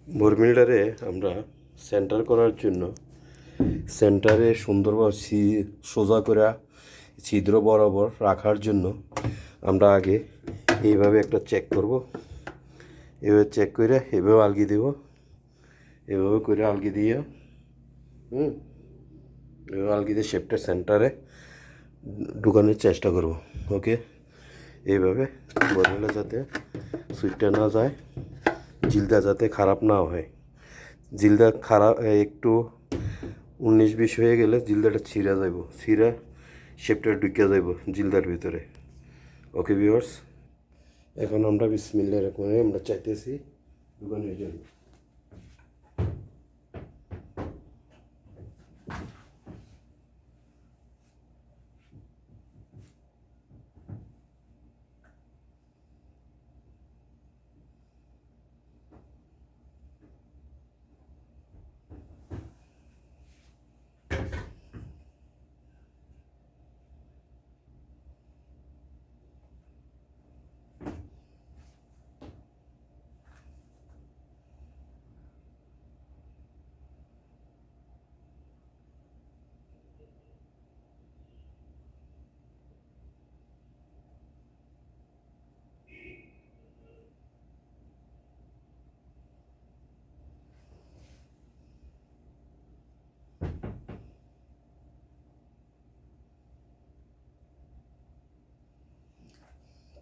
বরমিলটারে আমরা সেন্টার করার জন্য সেন্টারে সুন্দরভাবে সোজা করে ছিদ্র বরাবর রাখার জন্য আমরা আগে এইভাবে একটা চেক করব। এভাবে চেক করে এভাবে আলগি দেব, এভাবে করে আলগি দিয়ে এভাবে আলগি দিয়ে শেপটা সেন্টারে ঢুকানোর চেষ্টা করব। ওকে, এইভাবে বরমিলটা যাতে সুইটটা না যায়, জিলটা যাতে খারাপ না হয়। জিলদা খারাপ একটু 19-20 হয়ে গেলে জিলদাটা ছিঁড়া যাইব, ছিঁড়া শেপটা ঢুকিয়া যাইব জিলদার ভিতরে। ওকে ভিউয়ার্স, এখন আমরা বিসমিল্লাহির রহমানির রহিম আমরা চাইতেছি দোকানের জন্য।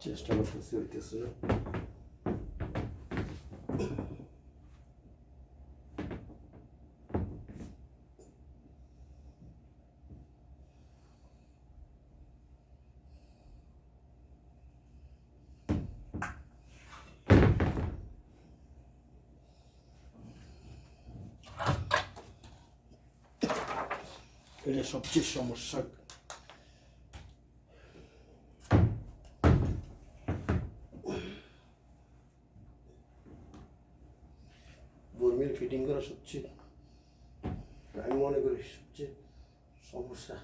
চেষ্টা করতেছি, হইতেছে না। এটা সবচেয়ে সমস্যা। বরমিল ফিটিং করা সবচেয়ে, আমি মনে করি সবচেয়ে সমস্যা।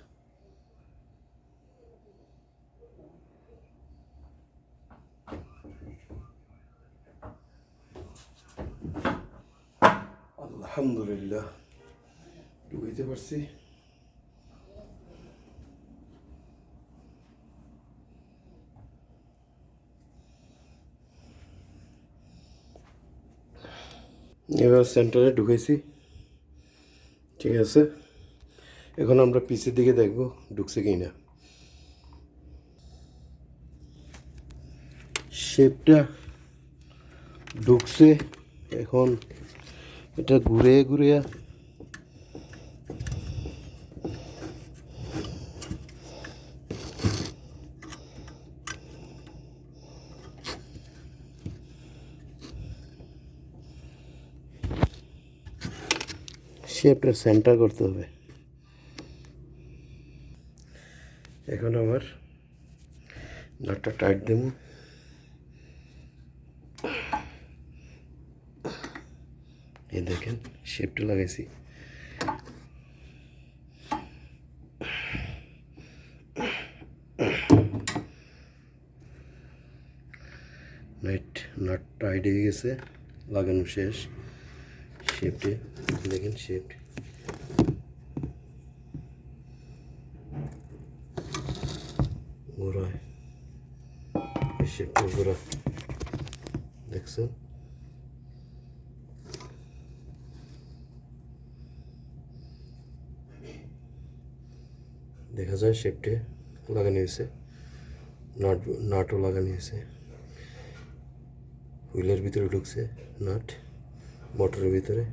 আলহামদুলিল্লাহ ঢুকাইতে পারছি। এবার সেন্টারে ঢুকেছি, ঠিক আছে। এখন আমরা পিছের দিকে দেখব ঢুকছে কি না। শেপটা ঢুকছে, এখন এটা ঘুরে ঘুরে শেপটা সেন্টার করতে হবে। এখন আবার নাটটা টাইট দেব। এই দেখেন শেপটা লাগাইছি। নাট টাইট হয়ে গেছে, লাগানো শেষ। শেপটে দেখেন, শেপ ঘোরায়, শেপটা ঘোরা দেখছেন। দেখা যায় শেপটে লাগানো হয়েছে, নাটও লাগানো হয়েছে। হুইলের ভিতরে ঢুকছে নাট, মোটরের ভিতরে।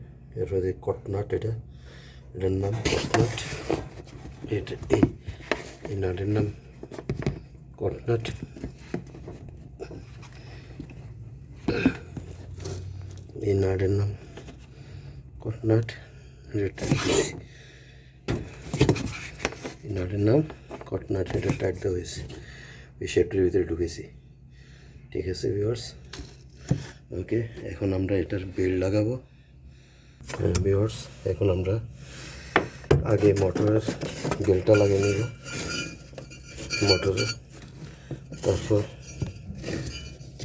এরপরে কট নাট, এটার নাম কট নাট। এটা এই নাটের নাম কট নাট। এই নাটের নাম কট নাট। এই নাটের নাম কট নাট, এটা টাইট দেওয়া হয়েছে। এই শেপটির ভিতরে ঢুকেছি, ঠিক আছে ভিউয়ার্স। ওকে, এখন আমরা এটার বেল্ট লাগাবো। ভিউয়ার্স, এখন আমরা আগে মোটরের বেল্টটা লাগিয়ে নেব মোটরে,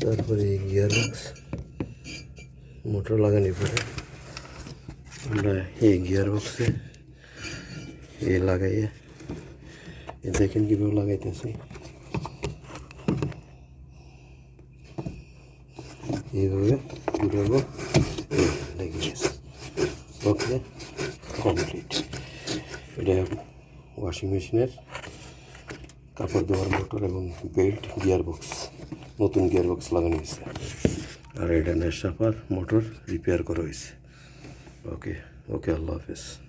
তারপরে এই গিয়ার বক্স, মোটর লাগানোর পরে আমরা এই গিয়ার বক্সে এ লাগাইয়ে দেখেন কীভাবে লাগাইতেছি। এইভাবে ঘুরাবো, লেগে গেছে। ওকে, কমপ্লিট। এটা ওয়াশিং মেশিনের কাপড় ধোয়ার মোটর এবং বেল্ট গিয়ার বক্স, নতুন গিয়ার বক্স লাগানো হয়েছে। আর এটা নেশাপার মোটর রিপেয়ার করা হয়েছে। ওকে ওকে, আল্লাহ হাফেজ।